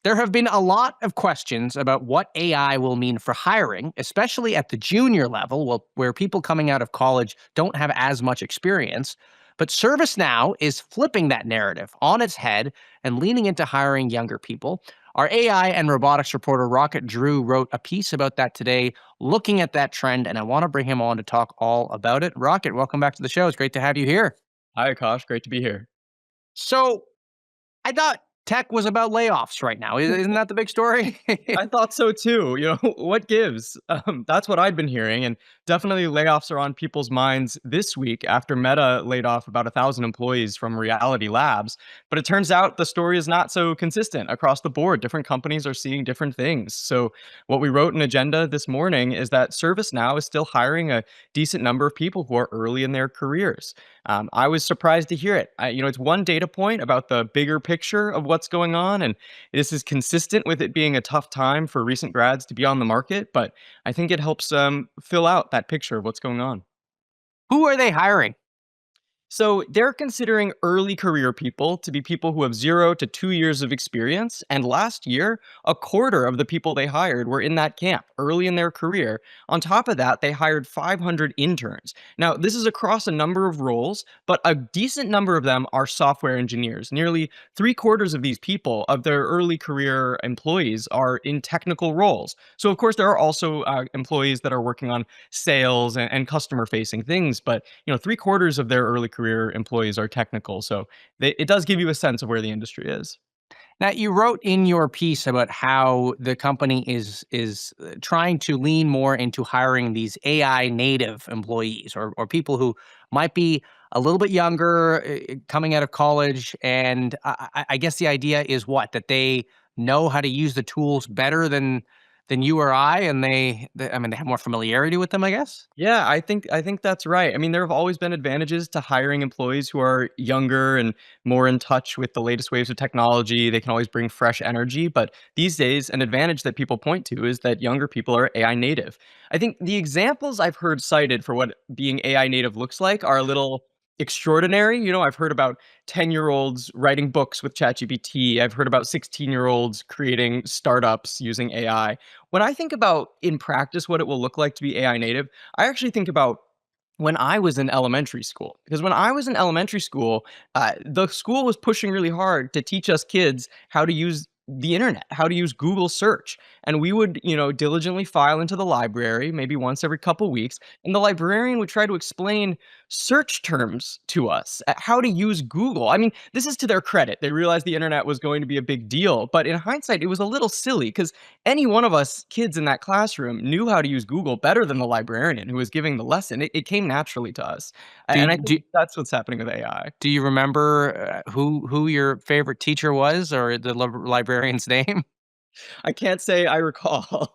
There have been a lot of questions about what AI will mean for hiring, especially at the junior level, where people coming out of college don't have as much experience. But ServiceNow is flipping that narrative on its head and leaning into hiring younger people. Our AI and robotics reporter, Rocket Drew, wrote a piece about that today, looking at that trend, and I want to bring him on to talk all about it. Rocket, welcome back to the show. It's great to have you here. Hi, Akash. Great to be here. So, I thought tech was about layoffs right now. Isn't that the big story? I thought so too. What gives? That's what I'd been hearing. And definitely layoffs are on people's minds this week after Meta laid off about 1,000 employees from Reality Labs. But it turns out the story is not so consistent across the board. Different companies are seeing different things. So, what we wrote in Agenda this morning is that ServiceNow is still hiring a decent number of people who are early in their careers. I was surprised to hear it. It's one data point about the bigger picture of what's going on. And this is consistent with it being a tough time for recent grads to be on the market, but I think it helps fill out that picture of what's going on. Who are they hiring? So they're considering early career people to be people who have 0 to 2 years of experience. And last year, a quarter of the people they hired were in that camp early in their career. On top of that, they hired 500 interns. Now, this is across a number of roles, but a decent number of them are software engineers. Nearly three-quarters of these people, of their early career employees, are in technical roles. So, of course, there are also employees that are working on sales and customer facing things, but three-quarters of their early career employees are technical. So it does give you a sense of where the industry is. Now, you wrote in your piece about how the company is trying to lean more into hiring these AI native employees or people who might be a little bit younger, coming out of college, and I guess the idea is what, that they know how to use the tools better than you or I, and I mean, they have more familiarity with them, I guess. Yeah, I think that's right. I mean, there have always been advantages to hiring employees who are younger and more in touch with the latest waves of technology. They can always bring fresh energy, but these days an advantage that people point to is that younger people are AI native. I think the examples I've heard cited for what being AI native looks like are a little extraordinary. I've heard about 10-year-olds writing books with ChatGPT. I've heard about 16-year-olds creating startups using AI. When I think about in practice what it will look like to be AI native, I actually think about when I was in elementary school. Because when I was in elementary school, the school was pushing really hard to teach us kids how to use the internet, how to use Google search. And we would, diligently file into the library maybe once every couple weeks. And the librarian would try to explain search terms to us, how to use Google. I mean, this is to their credit. They realized the internet was going to be a big deal. But in hindsight, it was a little silly because any one of us kids in that classroom knew how to use Google better than the librarian who was giving the lesson. It came naturally to us. Do And I think do that's what's happening with AI. do you remember who your favorite teacher was, or the librarian's name? I can't say I recall.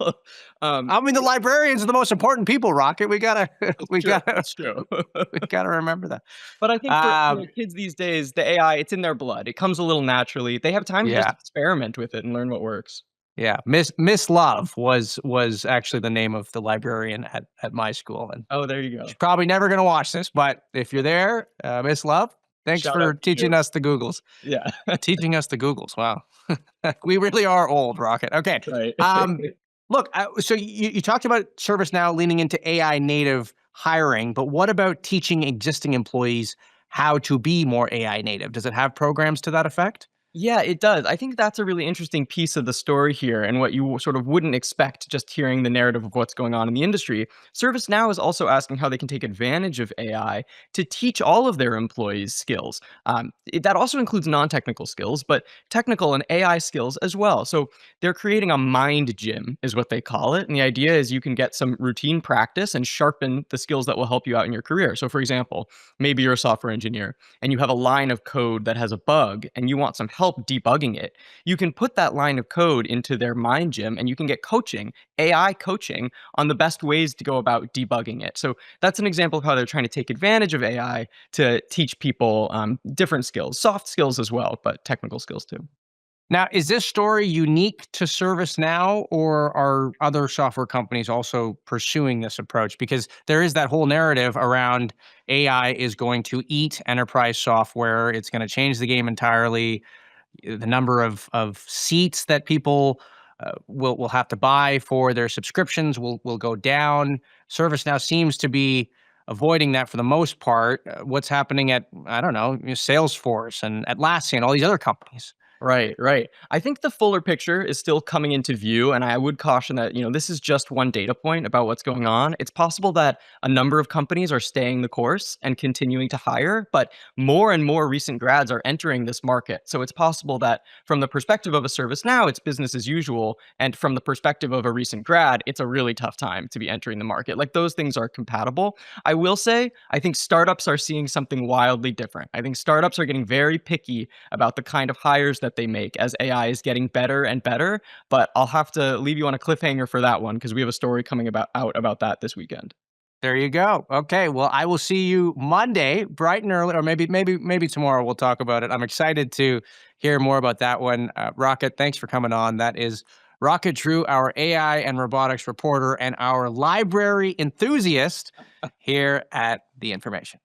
um, I mean, the librarians are the most important people, Rocket. We gotta, it's we true. gotta, It's true. we gotta remember that. But I think for Um, kids these days, the AI, it's in their blood. It comes a little naturally. They have time to just yeah, experiment with it and learn what works. yeah. Miss Love was actually the name of the librarian at my school, and Oh, there you go. she's probably never gonna watch this. But if you're there, Miss Love, thanks Shout for out to you. teaching us the Googles. Yeah, Teaching us the Googles. Wow, we really are old, Rocket. Okay. right. Um, Look, so you talked about ServiceNow leaning into AI native hiring, but what about teaching existing employees how to be more AI native? Does it have programs to that effect? Yeah, it does. I think that's a really interesting piece of the story here and what you sort of wouldn't expect just hearing the narrative of what's going on in the industry. ServiceNow is also asking how they can take advantage of AI to teach all of their employees skills. That also includes non technical skills, but technical and AI skills as well. So they're creating a mind gym, is what they call it. And the idea is you can get some routine practice and sharpen the skills that will help you out in your career. So, for example, maybe you're a software engineer and you have a line of code that has a bug and you want some help debugging it, you can put that line of code into their mind gym and you can get coaching, AI coaching on the best ways to go about debugging it. So that's an example of how they're trying to take advantage of AI to teach people different skills, soft skills as well, but technical skills too. Now, is this story unique to ServiceNow, or are other software companies also pursuing this approach? Because there is that whole narrative around AI is going to eat enterprise software. It's going to change the game entirely. the number of seats that people will have to buy for their subscriptions will go down. ServiceNow seems to be avoiding that for the most part. What's happening at, I don't know, Salesforce and Atlassian, all these other companies? Right, right. I think the fuller picture is still coming into view, and I would caution that, this is just one data point about what's going on. It's possible that a number of companies are staying the course and continuing to hire, but more and more recent grads are entering this market. So it's possible that from the perspective of a ServiceNow, it's business as usual, and from the perspective of a recent grad, it's a really tough time to be entering the market. Like those things are compatible. I will say, I think startups are seeing something wildly different. I think startups are getting very picky about the kind of hires that they make as AI is getting better and better. But I'll have to leave you on a cliffhanger for that one because we have a story coming out about that this weekend. There you go. Okay, well, I will see you Monday, bright and early, or maybe tomorrow. We'll talk about it. I'm excited to hear more about that one. Rocket, thanks for coming on. That is Rocket Drew, our AI and robotics reporter, and our library enthusiast here at The Information.